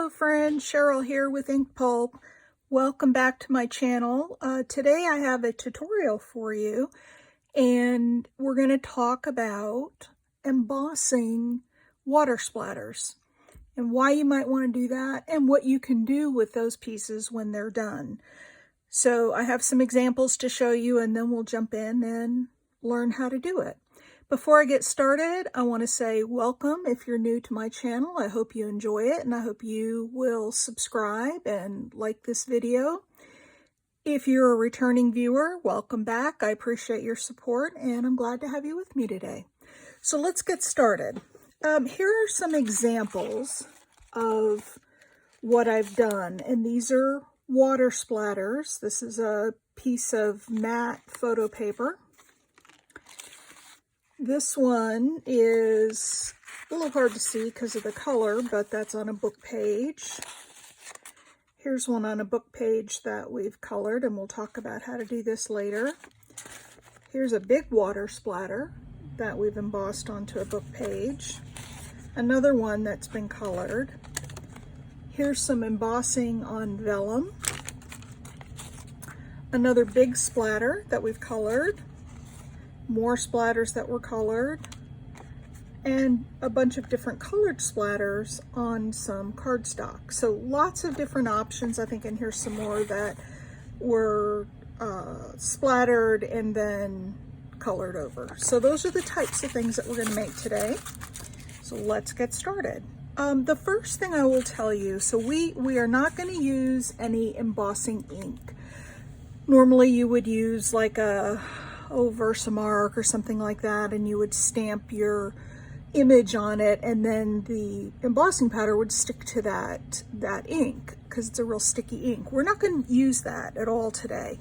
Hello friends, Cheryl here with Pulp. Welcome back to my channel. Today I have a tutorial for you and we're going to talk about embossing water splatters and why you might want to do that and what you can do with those pieces when they're done. So I have some examples to show you and then we'll jump in and learn how to do it. Before I get started, I want to say welcome if you're new to my channel. I hope you enjoy it and I hope you will subscribe and like this video. If you're a returning viewer, welcome back. I appreciate your support and I'm glad to have you with me today. So let's get started. Here are some examples of what I've done, and these are water splatters. This is a piece of matte photo paper. This one is a little hard to see because of the color, but that's on a book page. Here's one on a book page that we've colored, and we'll talk about how to do this later. Here's a big water splatter that we've embossed onto a book page. Another one that's been colored. Here's some embossing on vellum. Another big splatter that we've colored. More splatters that were colored, and a bunch of different colored splatters on some cardstock. So lots of different options. I think, and here's some more that were splattered and then colored over. So those are the types of things that we're going to make today. So let's get started. The first thing I will tell you, so we are not going to use any embossing ink. Normally you would use like a Versamark or something like that, and you would stamp your image on it, and then the embossing powder would stick to that ink because it's a real sticky ink. We're not going to use that at all today.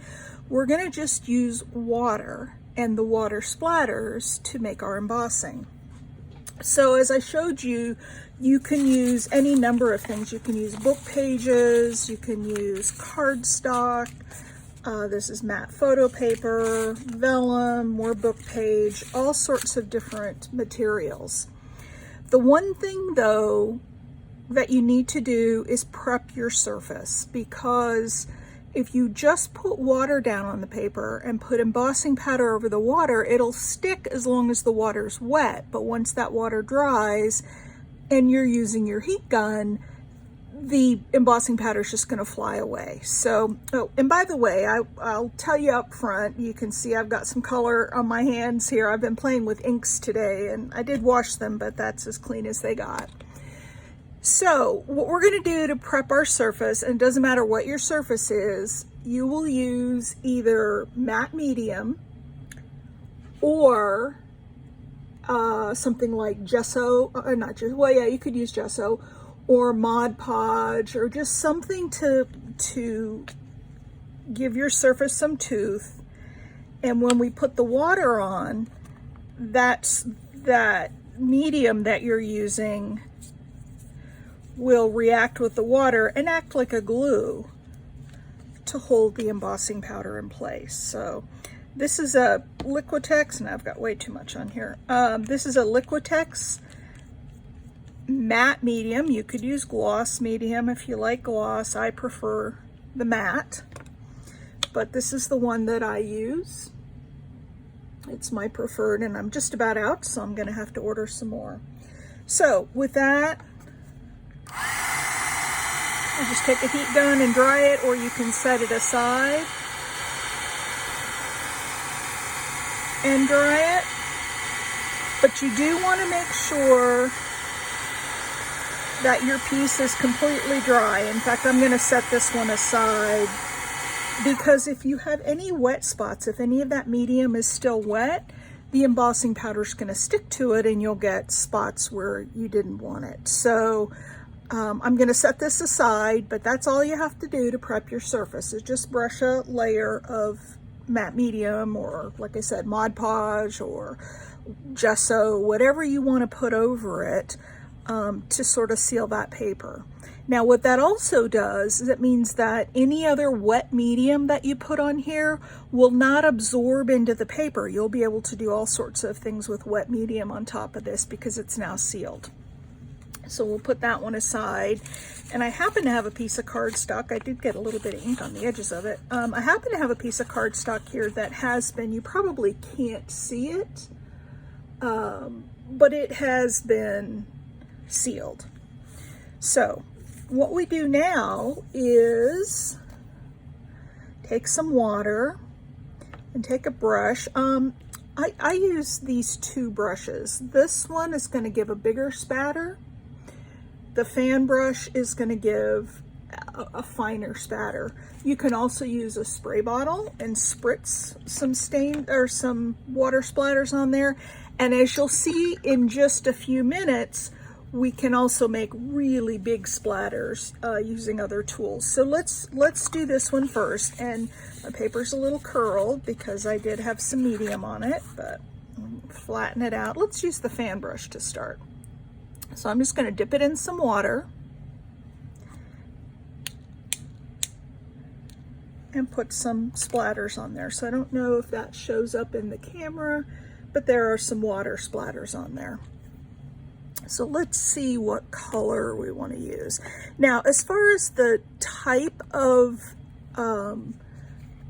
We're going to just use water and the water splatters to make our embossing. So as I showed you, you can use any number of things. You can use book pages, you can use cardstock. This is matte photo paper, vellum, more book page, all sorts of different materials. The one thing though that you need to do is prep your surface, because if you just put water down on the paper and put embossing powder over the water, it'll stick as long as the water's wet. But once that water dries and you're using your heat gun, the embossing powder is just going to fly away. So, oh, and by the way, I'll tell you up front, you can see I've got some color on my hands here. I've been playing with inks today, and I did wash them, but that's as clean as they got. So what we're going to do to prep our surface, and it doesn't matter what your surface is, you will use either matte medium or something like gesso, not gesso, well yeah, you could use gesso, or Mod Podge, or just something to give your surface some tooth. And when we put the water on, that medium that you're using will react with the water and act like a glue to hold the embossing powder in place. So this is a Liquitex, and I've got way too much on here. This is a Liquitex matte medium. You could use gloss medium if you like gloss. I prefer the matte, but this is the one that I use. It's my preferred, and I'm just about out, so I'm going to have to order some more. So with that, you just take a heat gun and dry it, or you can set it aside and dry it. But you do want to make sure that your piece is completely dry. In fact, I'm going to set this one aside, because if you have any wet spots, if any of that medium is still wet, the embossing powder is going to stick to it and you'll get spots where you didn't want it. So I'm going to set this aside, but that's all you have to do to prep your surface, is just brush a layer of matte medium, or like I said, Mod Podge or gesso, whatever you want to put over it, to sort of seal that paper. Now what that also does is it means that any other wet medium that you put on here will not absorb into the paper. You'll be able to do all sorts of things with wet medium on top of this because it's now sealed. So we'll put that one aside. And I happen to have a piece of cardstock. I did get a little bit of ink on the edges of it. I happen to have a piece of cardstock here that has been, you probably can't see it, but it has been sealed. So what we do now is take some water and take a brush. I use these two brushes. This one is going to give a bigger spatter. The fan brush is going to give a finer spatter. You can also use a spray bottle and spritz some stain or some water splatters on there. And as you'll see in just a few minutes, we can also make really big splatters using other tools. So let's do this one first. And my paper's a little curled because I did have some medium on it, but flatten it out. Let's use the fan brush to start. So I'm just going to dip it in some water and put some splatters on there. So I don't know if that shows up in the camera, but there are some water splatters on there. So let's see what color we want to use. Now, as far as the type of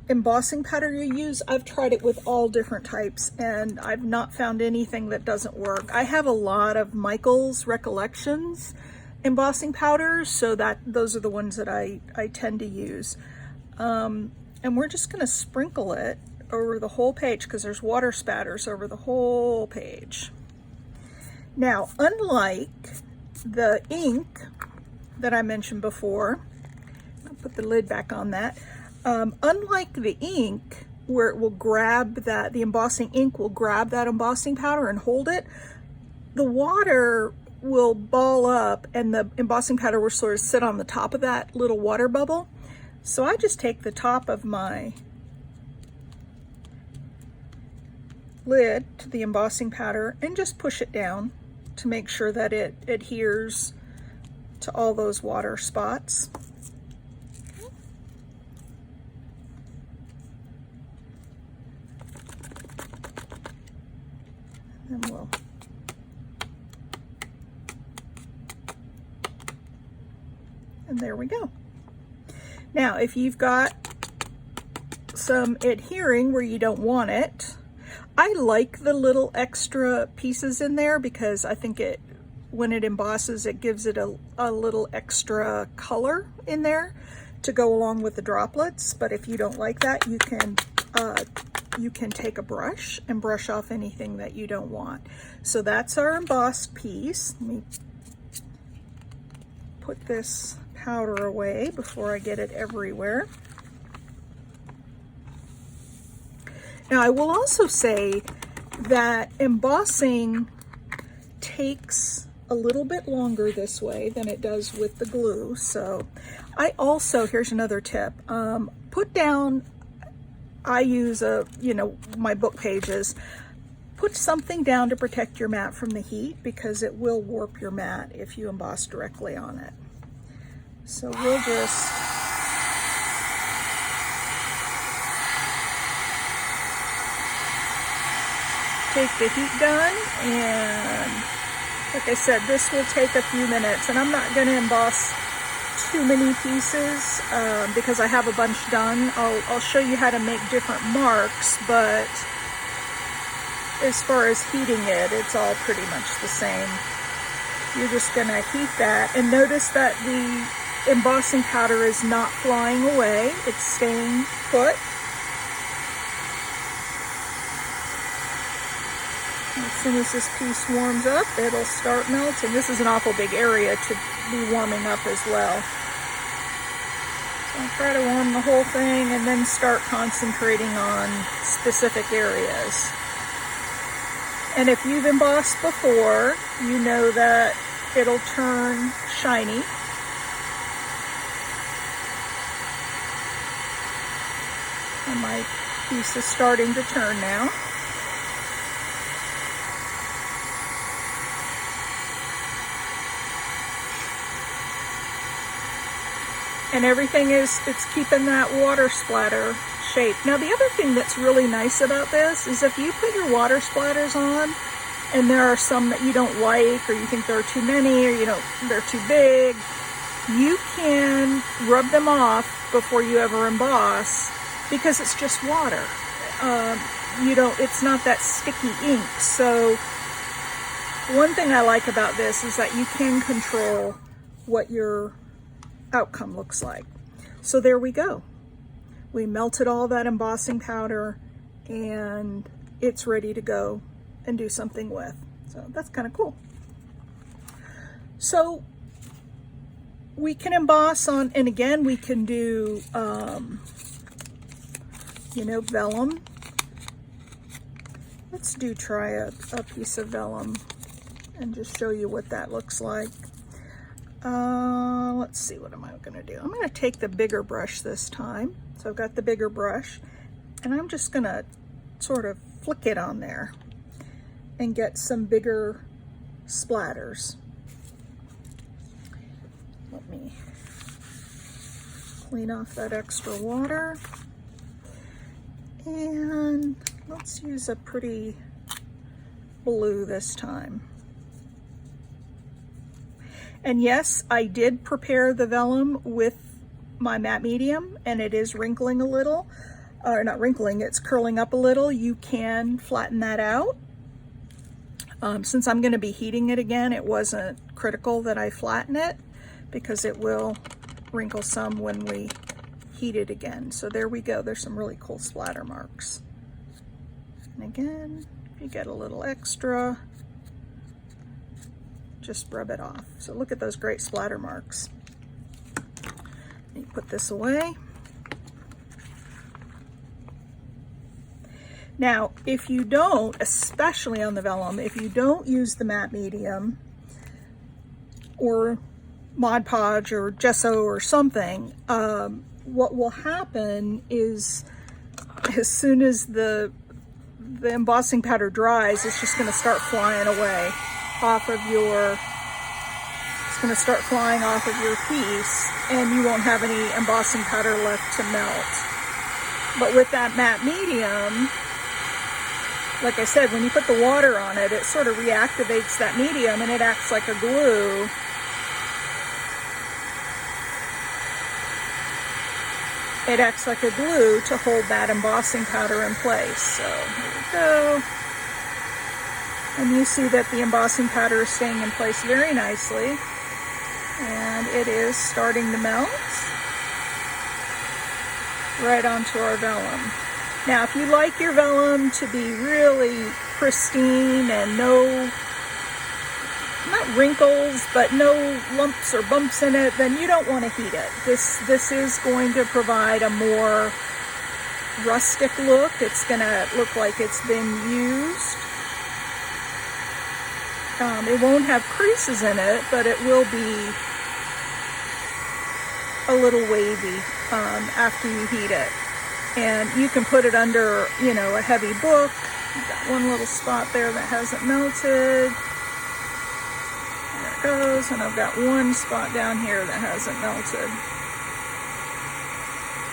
embossing powder you use, I've tried it with all different types and I've not found anything that doesn't work. I have a lot of Michael's Recollections embossing powders, so those are the ones that I tend to use. And we're just going to sprinkle it over the whole page because there's water spatters over the whole page. Now, unlike the ink that I mentioned before, I'll put the lid back on that. Unlike the ink, where it will grab that, the embossing ink will grab that embossing powder and hold it, the water will ball up and the embossing powder will sort of sit on the top of that little water bubble. So I just take the top of my lid to the embossing powder and just push it down to make sure that it adheres to all those water spots. And there we go. Now, if you've got some adhering where you don't want it, I like the little extra pieces in there because I think when it embosses, it gives it a little extra color in there to go along with the droplets. But if you don't like that, you can take a brush and brush off anything that you don't want. So that's our embossed piece. Let me put this powder away before I get it everywhere. Now, I will also say that embossing takes a little bit longer this way than it does with the glue. So I also, here's another tip, put down, I use my book pages, put something down to protect your mat from the heat because it will warp your mat if you emboss directly on it. So we'll just take the heat gun, and like I said, this will take a few minutes, and I'm not going to emboss too many pieces because I have a bunch done. I'll show you how to make different marks, but as far as heating it, it's all pretty much the same. You're just going to heat that, and notice that the embossing powder is not flying away, it's staying put. As soon as this piece warms up, it'll start melting. This is an awful big area to be warming up as well. So I'll try to warm the whole thing and then start concentrating on specific areas. And if you've embossed before, you know that it'll turn shiny. And my piece is starting to turn now. And everything it's keeping that water splatter shape. Now, the other thing that's really nice about this is if you put your water splatters on and there are some that you don't like, or you think there are too many, or they're too big, you can rub them off before you ever emboss, because it's just water. It's not that sticky ink. So one thing I like about this is that you can control what your outcome looks like. So there we go. We melted all that embossing powder and it's ready to go and do something with. So that's kind of cool. So we can emboss on, and again, we can do, vellum. Let's try a piece of vellum and just show you what that looks like. Let's see, what am I going to do? I'm going to take the bigger brush this time. So I've got the bigger brush, and I'm just going to sort of flick it on there and get some bigger splatters. Let me clean off that extra water. And let's use a pretty blue this time. And yes, I did prepare the vellum with my matte medium, and it is wrinkling a little, or not wrinkling, it's curling up a little. You can flatten that out. Since I'm going to be heating it again, it wasn't critical that I flatten it, because it will wrinkle some when we heat it again. So there we go. There's some really cool splatter marks. And again, if you get a little extra, just rub it off. So look at those great splatter marks. You put this away. Now, if you don't, especially on the vellum, if you don't use the matte medium or Mod Podge or gesso or something, what will happen is, as soon as the embossing powder dries, it's just going to start flying away off of your, it's going to start flying off of your piece, and you won't have any embossing powder left to melt. But with that matte medium, like I said, when you put the water on it, it sort of reactivates that medium and it acts like a glue. It acts like a glue to hold that embossing powder in place. So here we go. And you see that the embossing powder is staying in place very nicely. And it is starting to melt right onto our vellum. Now, if you like your vellum to be really pristine and no, not wrinkles, but no lumps or bumps in it, then you don't want to heat it. This is going to provide a more rustic look. It's going to look like it's been used. It won't have creases in it, but it will be a little wavy after you heat it. And you can put it under, a heavy book. I've got one little spot there that hasn't melted. There it goes. And I've got one spot down here that hasn't melted.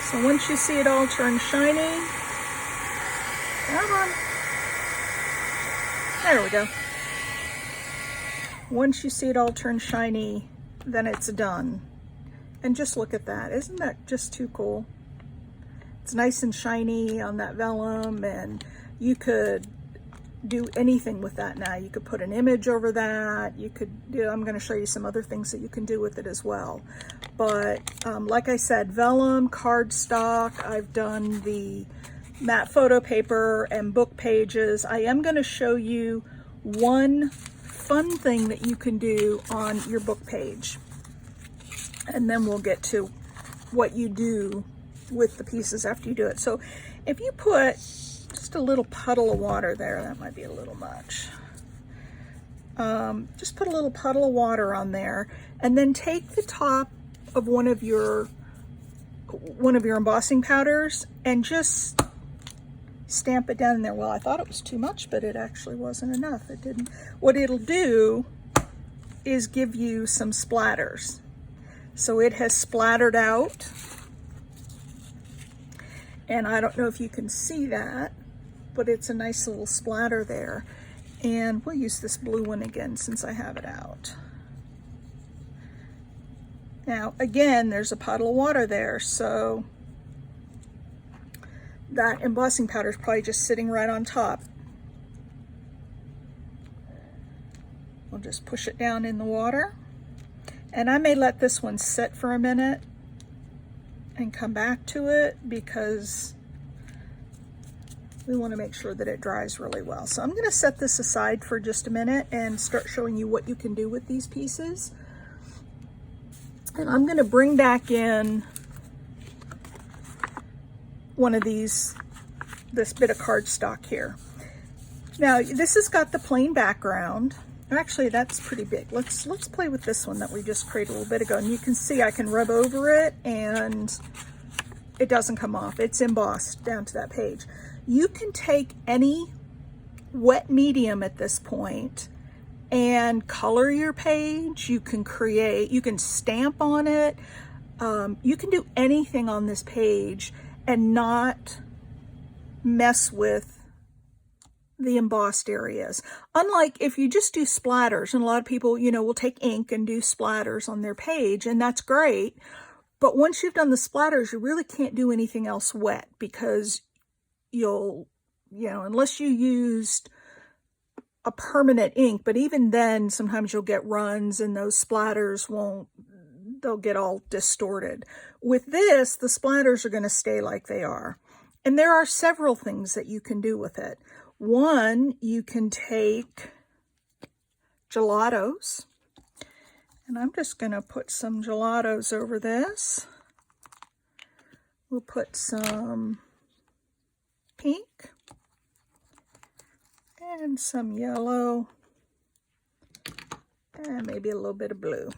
So once you see it all turn shiny, come on. There we go. Once you see it all turn shiny, then it's done. And just look at that. Isn't that just too cool? It's nice and shiny on that vellum, and you could do anything with that now. You could put an image over that. You could do, I'm going to show you some other things that you can do with it as well. But like I said, vellum, cardstock, I've done the matte photo paper and book pages. I am going to show you one fun thing that you can do on your book page. And then we'll get to what you do with the pieces after you do it. So if you put just a little puddle of water there, that might be a little much. Just put a little puddle of water on there, and then take the top of one of your embossing powders and just stamp it down in there. Well, I thought it was too much, but it actually wasn't enough. It didn't. What it'll do is give you some splatters. So it has splattered out. And I don't know if you can see that, but it's a nice little splatter there. And we'll use this blue one again since I have it out. Now, again, there's a puddle of water there, so that embossing powder is probably just sitting right on top. We'll just push it down in the water. And I may let this one sit for a minute and come back to it because we want to make sure that it dries really well. So I'm going to set this aside for just a minute and start showing you what you can do with these pieces. And I'm going to bring back in one of these, this bit of cardstock here. Now this has got the plain background. Actually, that's pretty big. Let's play with this one that we just created a little bit ago. And you can see I can rub over it and it doesn't come off. It's embossed down to that page. You can take any wet medium at this point and color your page. You can create, you can stamp on it. You can do anything on this page and not mess with the embossed areas. Unlike if you just do splatters, and a lot of people, you know, will take ink and do splatters on their page, and that's great. But once you've done the splatters, you really can't do anything else wet because you'll, you know, unless you used a permanent ink, but even then, sometimes you'll get runs and those splatters won't, they'll get all distorted. With this, the splatters are going to stay like they are. And there are several things that you can do with it. One, you can take gelatos, and I'm just going to put some gelatos over this. We'll put some pink and some yellow and maybe a little bit of blue.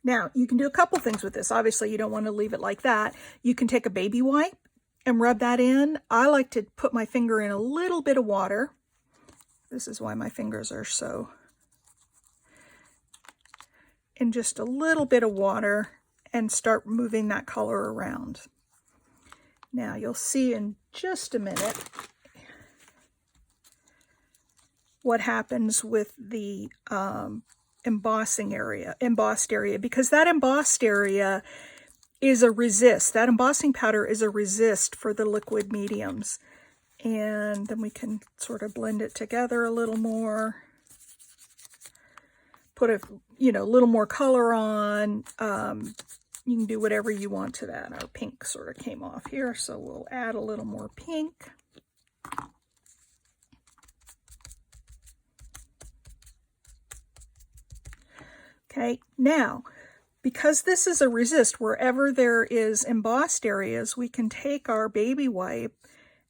Now, you can do a couple things with this. Obviously, you don't want to leave it like that. You can take a baby wipe and rub that in. I like to put my finger in a little bit of water. This is why my fingers are so... in just a little bit of water and start moving that color around. Now, you'll see in just a minute what happens with the embossed area, because that embossed area is a resist. That embossing powder is a resist for the liquid mediums. And then we can sort of blend it together a little more. Put a, you know, little more color on. You can do whatever you want to that. Our pink sort of came off here, so we'll add a little more pink. Okay, now, because this is a resist, wherever there is embossed areas, we can take our baby wipe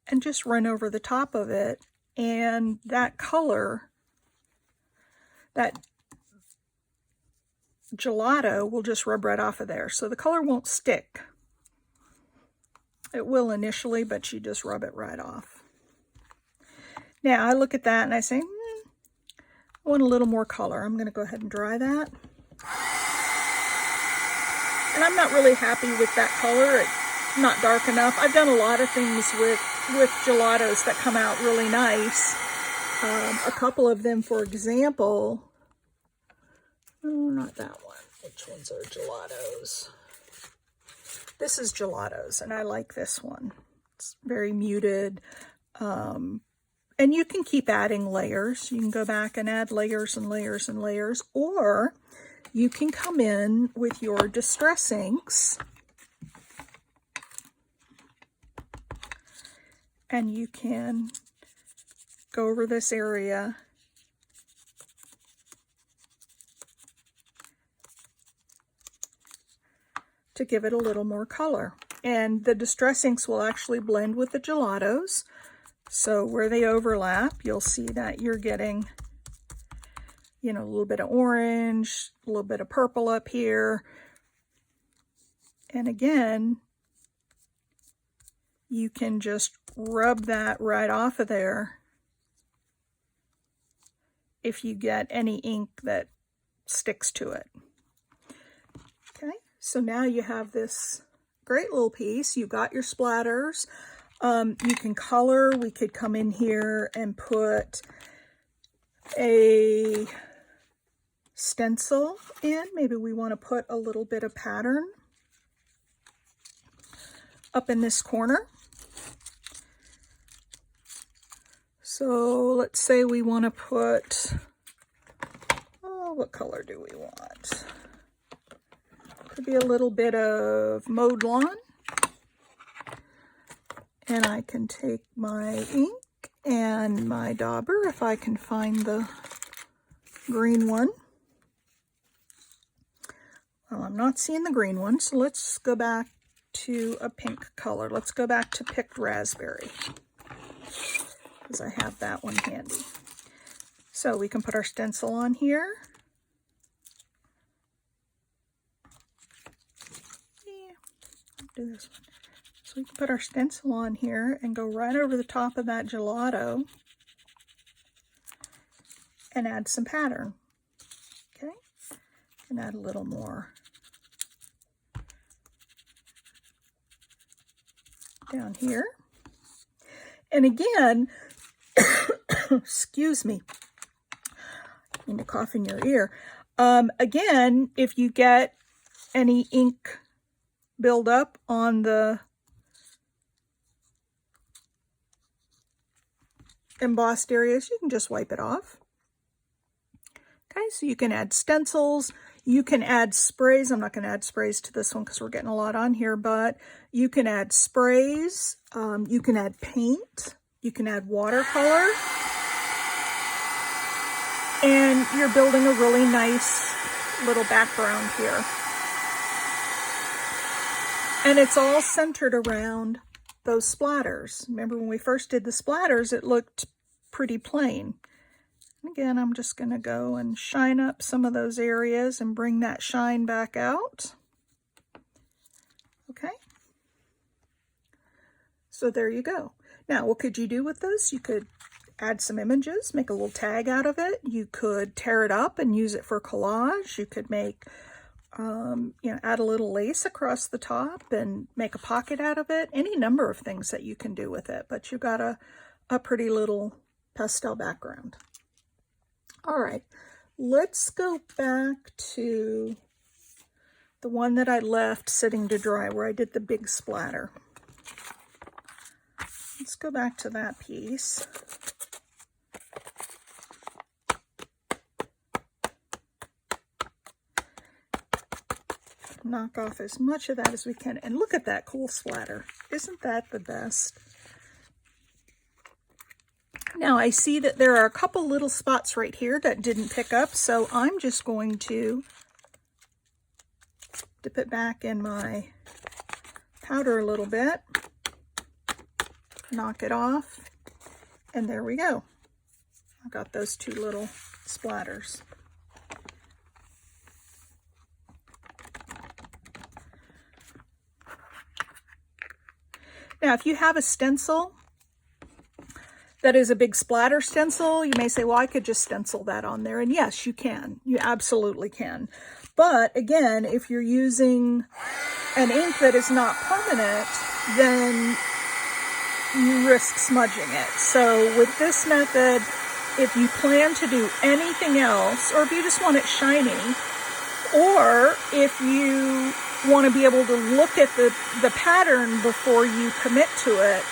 and just run over the top of it, and that color, that gelato will just rub right off of there. So the color won't stick. It will initially, but you just rub it right off. Now, I look at that and I say, I want a little more color. I'm going to go ahead and dry that. And I'm not really happy with that color. It's not dark enough. I've done a lot of things with gelatos that come out really nice. A couple of them, for example, oh, not that one. Which ones are gelatos? This is gelatos, and I like this one. It's very muted. And you can keep adding layers. You can go back and add layers and layers and layers, or you can come in with your distress inks and you can go over this area to give it a little more color. And the distress inks will actually blend with the gelatos. So where they overlap, you'll see that you're getting, you know, a little bit of orange, a little bit of purple up here. And again, you can just rub that right off of there if you get any ink that sticks to it. Okay, so now you have this great little piece. You've got your splatters. You can color. We could come in here and put a stencil in. Maybe we want to put a little bit of pattern up in this corner. So let's say we want to put, oh, what color do we want? Could be a little bit of mowed lawn. And I can take my ink and my dauber, if I can find the green one. Well, I'm not seeing the green one, so let's go back to a pink color. Let's go back to picked raspberry, because I have that one handy. So we can put our stencil on here. Yeah, I'll do this one. So we can put our stencil on here and go right over the top of that gelato and add some pattern. Okay, and add a little more down here. And again, excuse me, I need to cough in your ear. Again, if you get any ink buildup on the embossed areas, you can just wipe it off. Okay, so you can add stencils, you can add sprays. I'm not going to add sprays to this one because we're getting a lot on here, but you can add sprays, you can add paint, you can add watercolor, and you're building a really nice little background here. And it's all centered around those splatters. Remember when we first did the splatters, it looked pretty plain. And again, I'm just going to go and shine up some of those areas and bring that shine back out. Okay. So there you go. Now, what could you do with this? You could add some images, make a little tag out of it. You could tear it up and use it for collage. You could make add a little lace across the top and make a pocket out of it. Any number of things that you can do with it, but you've got a pretty little pastel background. All right, let's go back to the one that I left sitting to dry where I did the big splatter. Let's go back to that piece. Knock off as much of that as we can. And look at that cool splatter. Isn't that the best? Now I see that there are a couple little spots right here that didn't pick up, so I'm just going to dip it back in my powder a little bit, knock it off, and there we go. I've got those two little splatters. Now, if you have a stencil that is a big splatter stencil, you may say, well, I could just stencil that on there. And yes, you can. You absolutely can. But again, if you're using an ink that is not permanent, then you risk smudging it. So with this method, if you plan to do anything else, or if you just want it shiny, or if you want to be able to look at the pattern before you commit to it,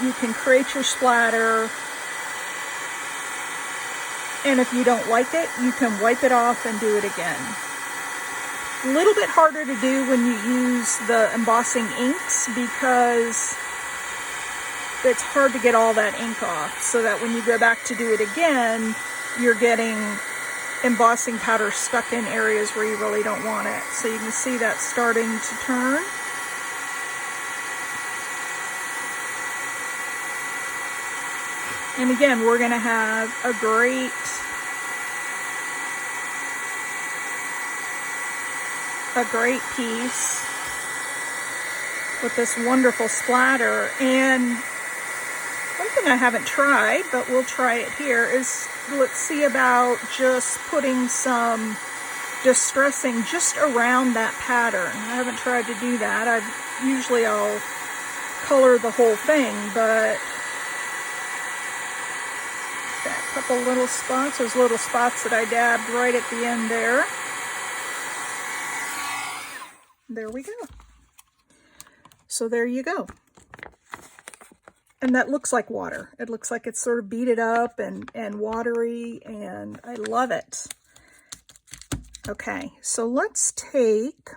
you can create your splatter, and if you don't like it, you can wipe it off and do it again. A little bit harder to do when you use the embossing inks because it's hard to get all that ink off, so that when you go back to do it again, you're getting embossing powder stuck in areas where you really don't want it. So you can see that starting to turn. And again, we're going to have a great piece with this wonderful splatter. And one thing I haven't tried, but we'll try it here, is let's see about just putting some distressing just around that pattern. I haven't tried to do that. Usually I'll color the whole thing, but got a couple little spots, those little spots that I dabbed right at the end there. There we go. So there you go. And that looks like water. It looks like it's sort of beaded up and watery, and I love it. Okay, so let's take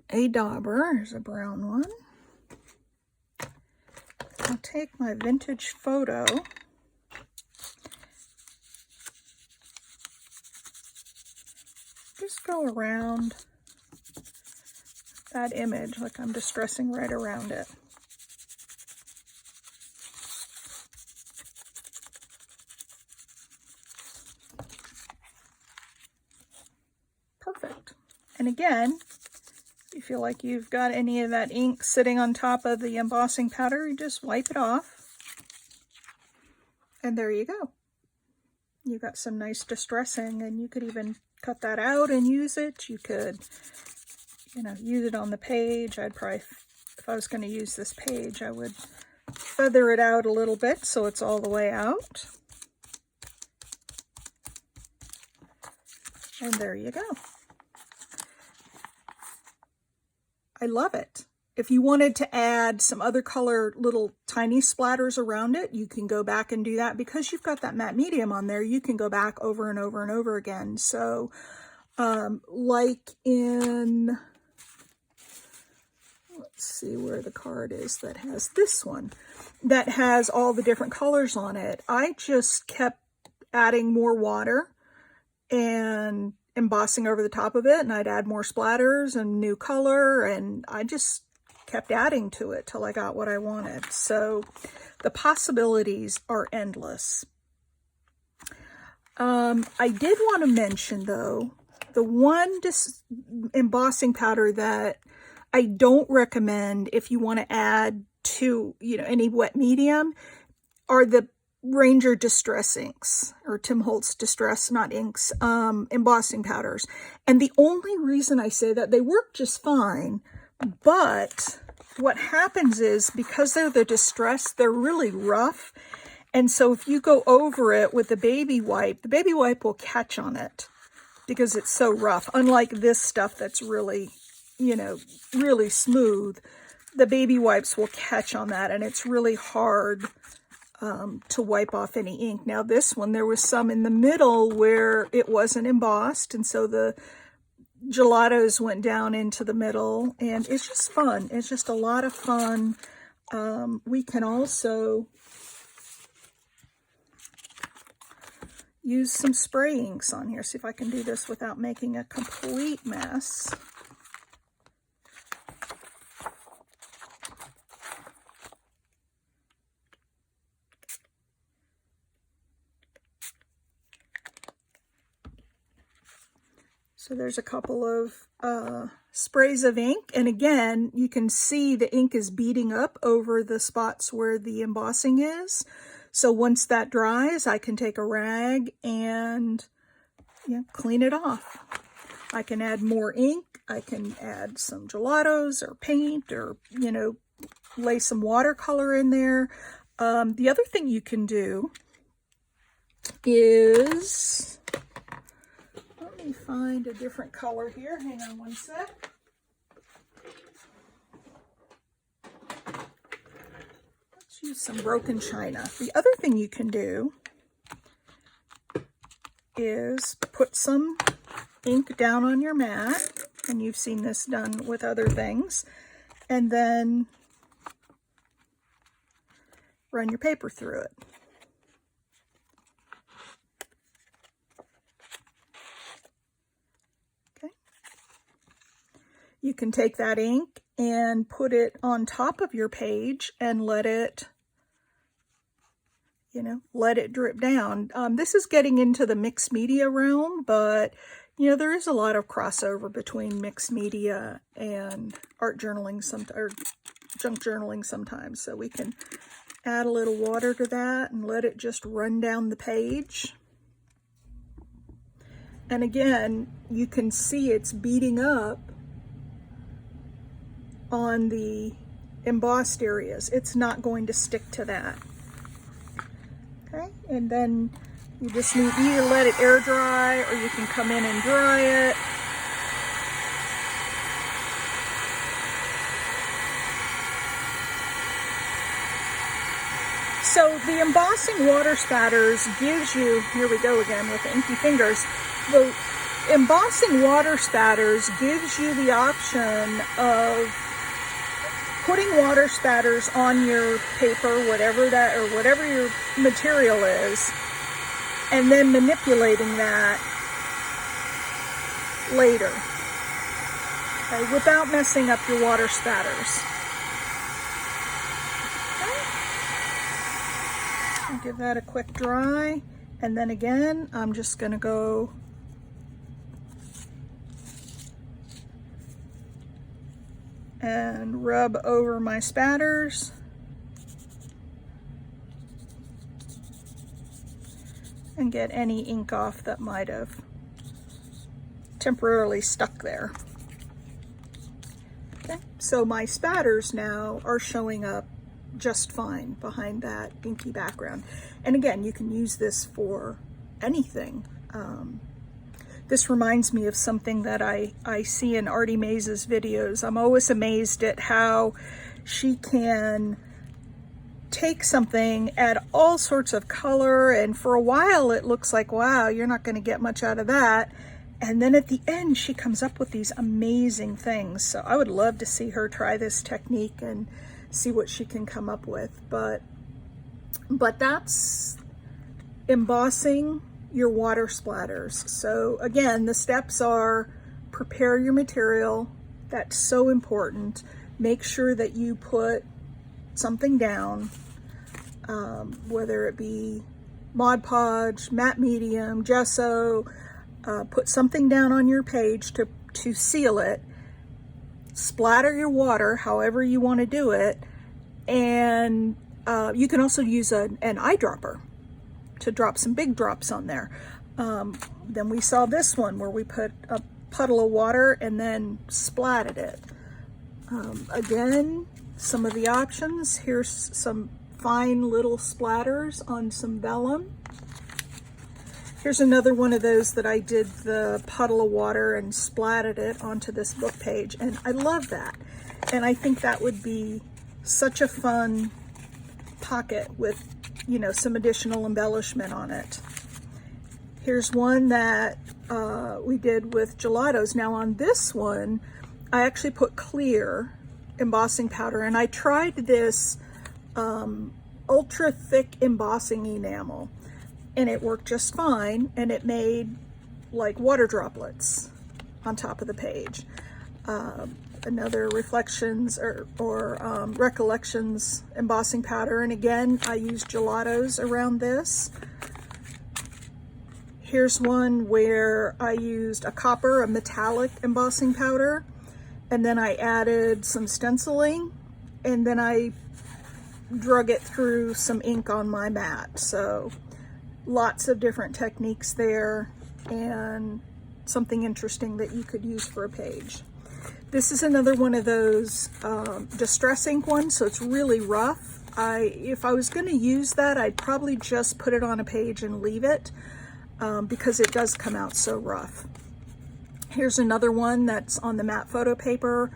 a dauber. There's a brown one. I'll take my vintage photo. Just go around that image like I'm distressing right around it. Perfect. And again, if you feel like you've got any of that ink sitting on top of the embossing powder, you just wipe it off. And there you go. You got some nice distressing, and you could even cut that out and use it. You could, you know, use it on the page. I'd probably, if I was going to use this page, I would feather it out a little bit so it's all the way out. And there you go. I love it. If you wanted to add some other color little tiny splatters around it, you can go back and do that. Because you've got that matte medium on there, you can go back over and over and over again. So like in, let's see where the card is that has this one, that has all the different colors on it. I just kept adding more water and embossing over the top of it, and I'd add more splatters and new color, and I just kept adding to it till I got what I wanted. So the possibilities are endless. I did want to mention though, the one embossing powder that I don't recommend if you want to add to, you know, any wet medium are the Ranger Distress inks, or Tim Holtz Distress, not inks, embossing powders. And the only reason I say that, they work just fine, but what happens is, because they're the Distress, they're really rough. And so if you go over it with the baby wipe will catch on it because it's so rough. Unlike this stuff that's really, you know, really smooth, the baby wipes will catch on that, and it's really hard to wipe off any ink. Now this one, there was some in the middle where it wasn't embossed, and so the gelatos went down into the middle, and it's just fun. It's just a lot of fun. We can also use some spray inks on here. See if I can do this without making a complete mess. So there's a couple of sprays of ink, and again, you can see the ink is beading up over the spots where the embossing is. So once that dries, I can take a rag and clean it off. I can add more ink. I can add some gelatos or paint, or, you know, lay some watercolor in there. The other thing you can do is, let me find a different color here. Hang on one sec. Let's use some broken china. The other thing you can do is put some ink down on your mat, and you've seen this done with other things, and then run your paper through it. You can take that ink and put it on top of your page and let it, you know, let it drip down. This is getting into the mixed media realm, but, you know, there is a lot of crossover between mixed media and art journaling, or junk journaling sometimes. So we can add a little water to that and let it just run down the page. And again, you can see it's beading up on the embossed areas. It's not going to stick to that. Okay, and then you just need either let it air dry or you can come in and dry it. So the embossing water spatters gives you, here we go again with the inky fingers, the embossing water spatters gives you the option of putting water spatters on your paper, whatever that, or whatever your material is, and then manipulating that later, okay, without messing up your water spatters. Okay. Give that a quick dry, and then again, I'm just gonna go and rub over my spatters. And get any ink off that might have temporarily stuck there. Okay, so my spatters now are showing up just fine behind that inky background. And again, you can use this for anything. This reminds me of something that I see in Artie Mays' videos. I'm always amazed at how she can take something, add all sorts of color, and for a while it looks like, wow, you're not going to get much out of that. And then at the end, she comes up with these amazing things. So I would love to see her try this technique and see what she can come up with. But that's embossing your water splatters. So again, the steps are prepare your material. That's so important. Make sure that you put something down, whether it be Mod Podge, matte medium, gesso, put something down on your page to seal it. Splatter your water however you want to do it, and you can also use an eyedropper to drop some big drops on there. Then we saw this one where we put a puddle of water and then splatted it. Again, some of the options. Here's some fine little splatters on some vellum. Here's another one of those that I did the puddle of water and splatted it onto this book page, and I love that. And I think that would be such a fun pocket with, you know, some additional embellishment on it. Here's one that we did with gelatos. Now on this one, I actually put clear embossing powder, and I tried this ultra thick embossing enamel, and it worked just fine, and it made like water droplets on top of the page. Another reflections or recollections embossing powder, and again I used gelatos around this. Here's one where I used a metallic embossing powder, and then I added some stenciling, and then I drug it through some ink on my mat. So lots of different techniques there, and something interesting that you could use for a page. This is another one of those distress ink ones, so it's really rough. If I was going to use that, I'd probably just put it on a page and leave it, because it does come out so rough. Here's another one that's on the matte photo paper,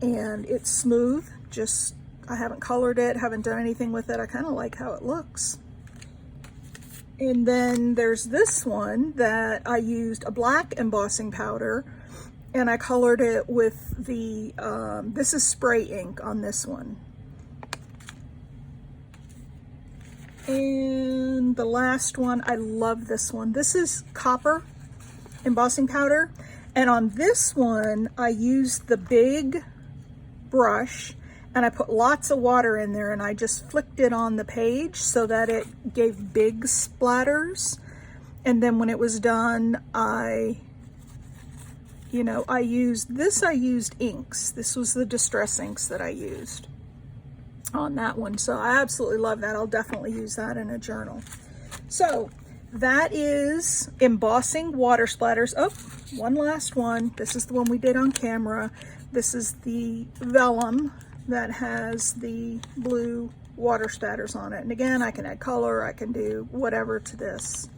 and it's smooth. Just, I haven't colored it, haven't done anything with it. I kind of like how it looks. And then there's this one that I used a black embossing powder, and I colored it with the, this is spray ink on this one. And the last one, I love this one. This is copper embossing powder. And on this one, I used the big brush, and I put lots of water in there, and I just flicked it on the page so that it gave big splatters. And then when it was done, I used inks. This was the distress inks that I used on that one. So I absolutely love that. I'll definitely use that in a journal. So that is embossing water splatters. Oh, one last one. This is the one we did on camera. This is the vellum that has the blue water splatters on it. And again, I can add color, I can do whatever to this.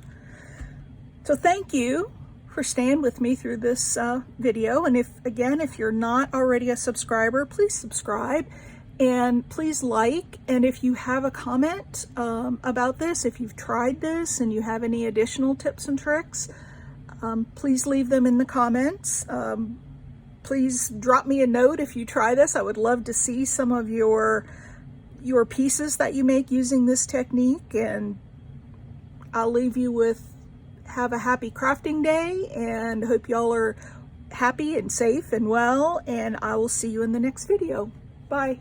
So thank you for staying with me through this video. And if you're not already a subscriber, please subscribe and please like. And if you have a comment about this, if you've tried this and you have any additional tips and tricks, please leave them in the comments. Please drop me a note if you try this. I would love to see some of your pieces that you make using this technique. And I'll leave you with, have a happy crafting day, and hope y'all are happy and safe and well, and I will see you in the next video. Bye.